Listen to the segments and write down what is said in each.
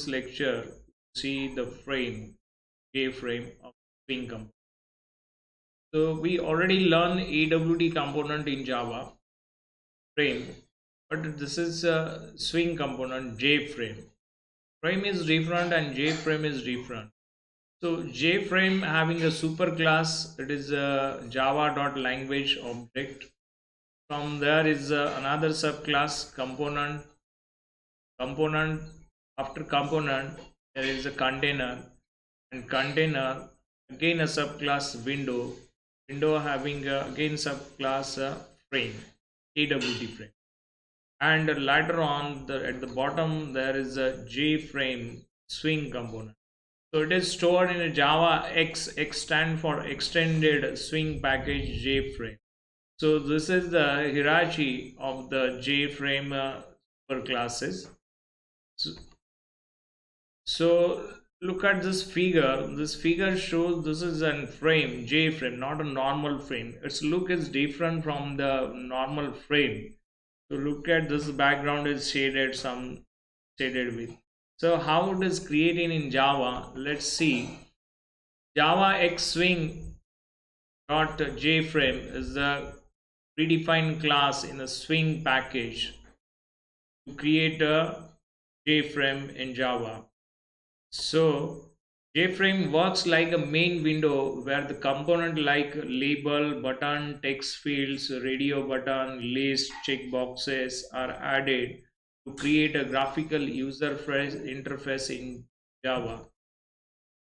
this lecture, see the frame, JFrame of swing component. So we already learned AWT component in Java frame, but this is a swing component JFrame. Frame is different and JFrame is different. So JFrame having a super class, it is a Java.language object. From there is another subclass component. After component there is a container, and container again a subclass window having again subclass frame, AWT frame, and later on at the bottom there is a JFrame swing component. So it is stored in a Java X stand for extended swing package JFrame. So this is the hierarchy of the JFrame superclasses. So look at this figure. This figure shows this is a frame, JFrame, not a normal frame. Its look is different from the normal frame. So look at this background is shaded with. So how it is created in Java? Let's see. Java X swing dot JFrame is the predefined class in a swing package to create a JFrame in Java. So JFrame works like a main window where the component like label, button, text fields, radio button, list, checkboxes are added to create a graphical user interface in Java.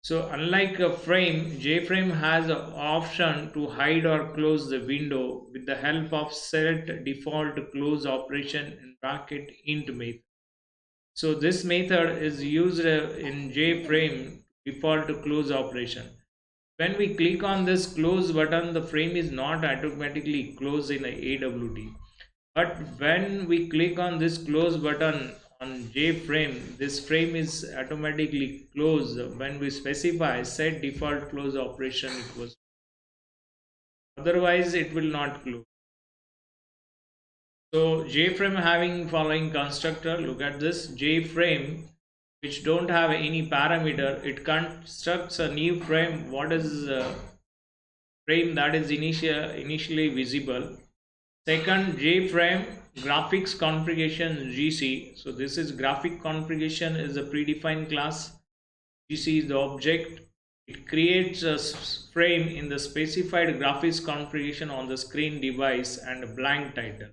So unlike a frame, JFrame has an option to hide or close the window with the help of set default close operation in bracket int method. So this method is used in JFrame default close operation. When we click on this close button, the frame is not automatically closed in AWT. But when we click on this close button on JFrame, this frame is automatically closed when we specify set default close operation equals. Otherwise it will not close. So JFrame having following constructor. Look at this JFrame, which don't have any parameter. It constructs a new frame. What is frame that is initially visible? Second, JFrame graphics configuration GC. So this is graphic configuration is a predefined class. GC is the object. It creates a frame in the specified graphics configuration on the screen device and a blank title.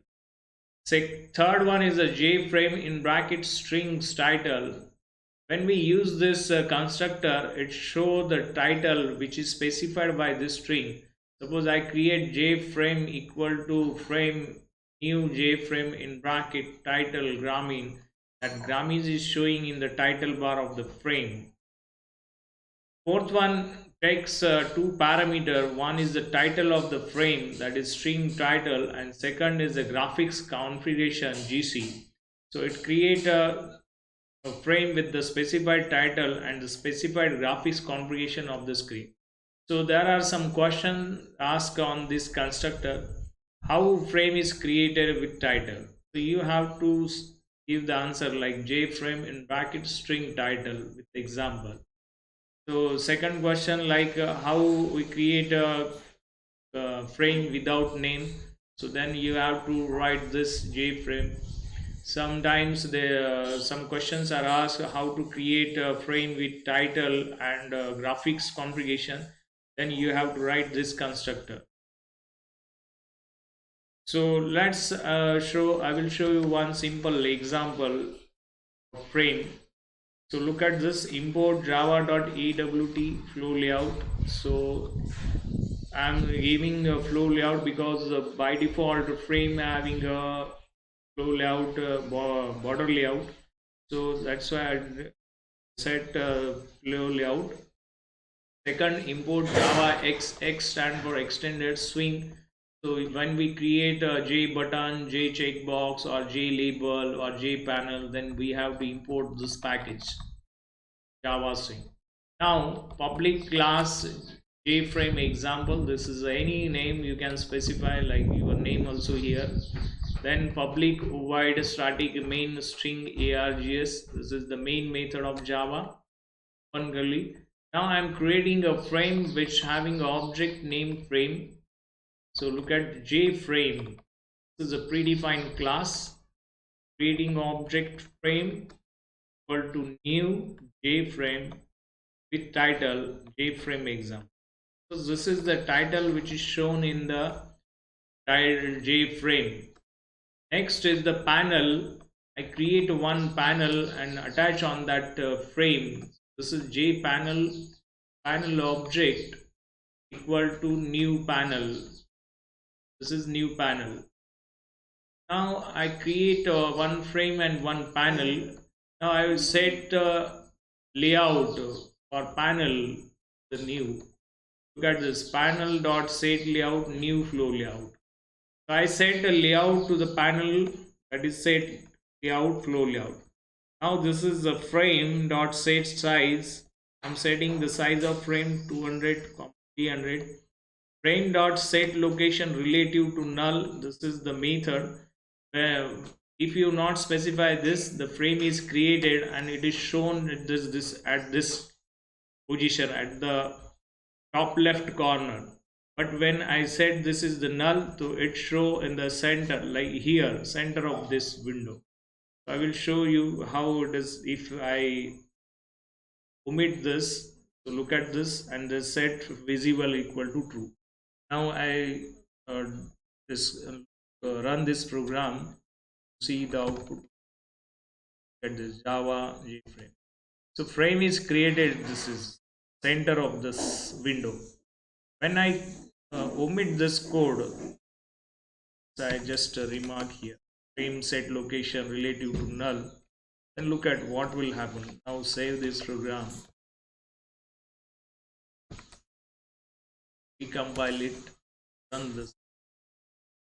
Third one is a JFrame in bracket strings title. When we use this constructor, it shows the title which is specified by this string. Suppose I create JFrame equal to frame new JFrame in bracket title Grameen. That Grameen is showing in the title bar of the frame. Fourth one takes two parameter. One is the title of the frame, that is string title, and second is the graphics configuration GC. So it creates a frame with the specified title and the specified graphics configuration of the screen. So there are some questions asked on this constructor. How frame is created with title? So you have to give the answer like JFrame in bracket string title with example. So second question like how we create a frame without name. So then you have to write this JFrame. Sometimes some questions are asked how to create a frame with title and graphics configuration. Then you have to write this constructor. So let's I will show you one simple example of frame. So look at this, import java.awt flow layout. So I'm giving a flow layout because by default frame having a flow layout border layout. So that's why I set flow layout. Second, import java x stand for extended swing. So when we create a J button, J checkbox, or J label, or J panel, then we have to import this package, Java swing. Now, public class JFrame example. This is any name you can specify, like your name also here. Then public void static main string args. This is the main method of Java. One curly. Now I'm creating a frame which having object name frame. So look at JFrame. This is a predefined class. Creating object frame equal to new JFrame with title JFrame example. So this is the title which is shown in the title JFrame. Next is the panel. I create one panel and attach on that frame. This is JPanel panel object equal to new panel. This is new panel. Now I create one frame and one panel. Now I will set layout for panel the new. Look at this panel dot set layout new flow layout. So I set a layout to the panel, that is set layout flow layout. Now this is the frame dot set size. I'm setting the size of frame 200, 300. Frame dot set location relative to null. This is the method where if you not specify this, the frame is created and it is shown at this position at the top left corner. But when I said this is the null, so it show in the center, like here, center of this window. So I will show you how it is if I omit this. So look at this and the set visible equal to true. Now I run this program to see the output. At this Java JFrame. So frame is created. This is center of this window. When I omit this code, so I just remark here frame set location relative to null. Then look at what will happen. Now save this program, recompile it, run this.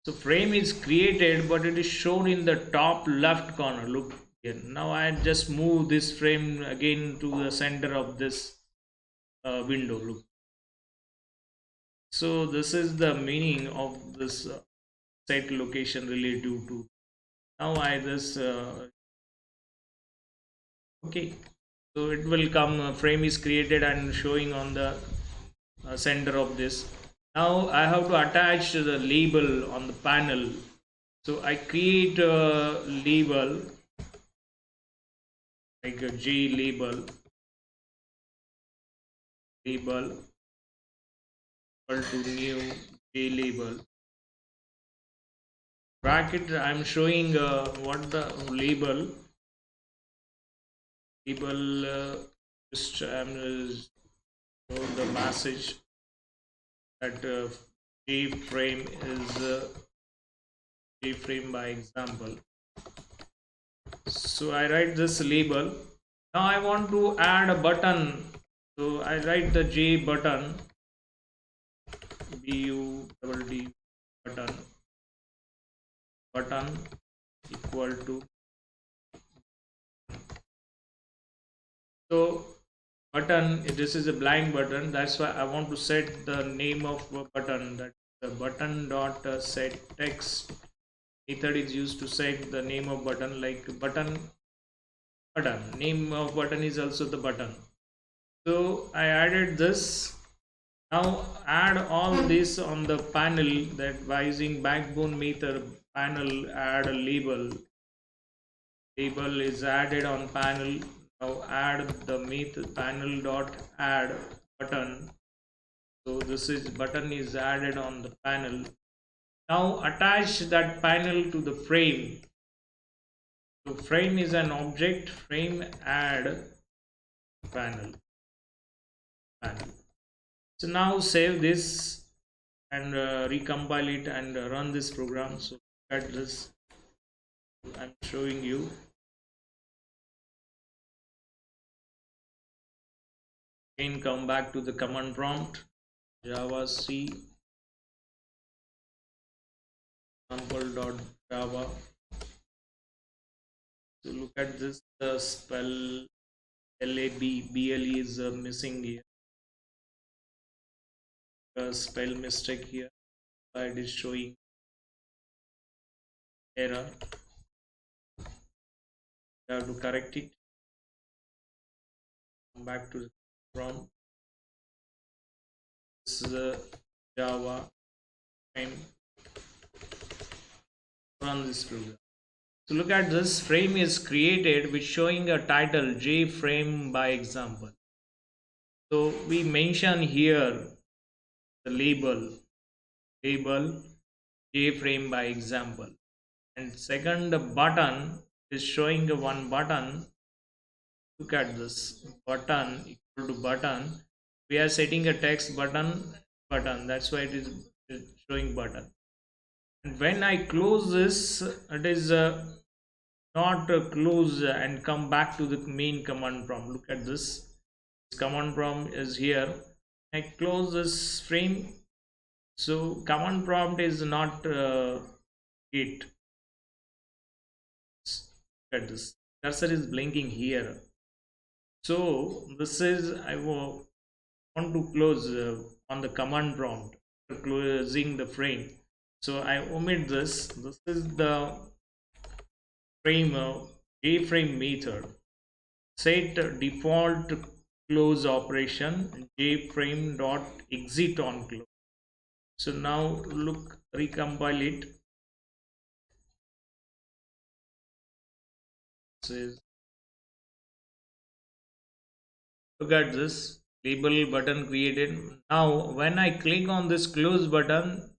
So frame is created, but it is shown in the top left corner. Look here. Now I just move this frame again to the center of this window. Look. So this is the meaning of this set location relative to. Now I just okay. So it will come. Frame is created and showing on the center of this. Now I have to attach the label on the panel. So I create a label like a J label equal to new J label bracket. I'm showing what the label just I'm show the message that JFrame is JFrame by example. So I write this label. Now I want to add a button, so I write the J button, BUTT button equal to. So button, this is a blank button, that's why I want to set the name of a button, that the button dot set text method is used to set the name of button, like button name of button is also the button. So I added this. Now add all this on the panel, that by using backbone method panel add a label is added on panel. Now add the method panel dot add button. So this is button is added on the panel. Now attach that panel to the frame. So frame is an object, frame add panel. So now save this and recompile it and run this program. So look at this, I'm showing you. Again come back to the command prompt, Java C example.java. So look at this, the spell BLE is missing here. A spell mistake here, it is showing error. You have to correct it. Come back to the prompt. This is a Java frame. Run this program. So look at this frame is created with showing a title JFrame by example. So we mention here the label JFrame by example, and second the button is showing a one button. Look at this button equal to button. We are setting a text button, that's why it is showing button. And when I close this, it is not close and come back to the main command prompt. Look at this command prompt is here. I close this frame, so command prompt is not it. Look at this cursor is blinking here. So this is I want to close on the command prompt, closing the frame. So I omit this. This is the frame JFrame method. Set default close operation JFrame dot exit on close. So now look, recompile it. Says, look at this label button created. Now when I click on this close button,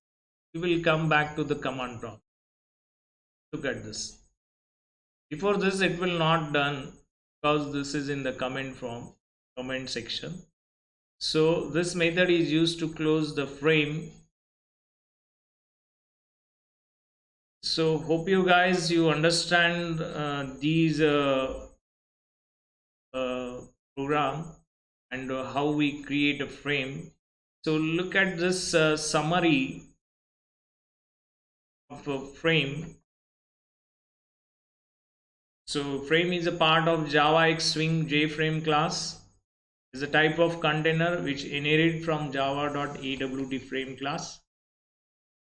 it will come back to the command prompt. Look at this. Before this it will not done because this is in the comment section. So this method is used to close the frame. So hope you guys you understand these program and how we create a frame. So look at this summary of a frame. So frame is a part of Java X Swing JFrame class. Is a type of container which inherit from java.awt frame class.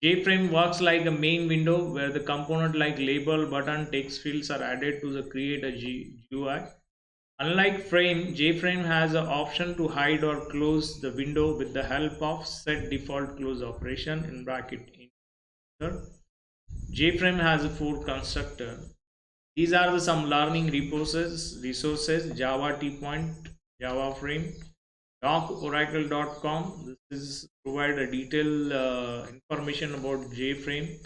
JFrame works like a main window where the component like label, button, text fields are added to the create a GUI. Unlike frame, JFrame has an option to hide or close the window with the help of set default close operation in bracket. JFrame has a 4 constructor. These are the some learning resources Java T-Point, Java Frame, docoracle.com. This is provide a detailed information about JFrame.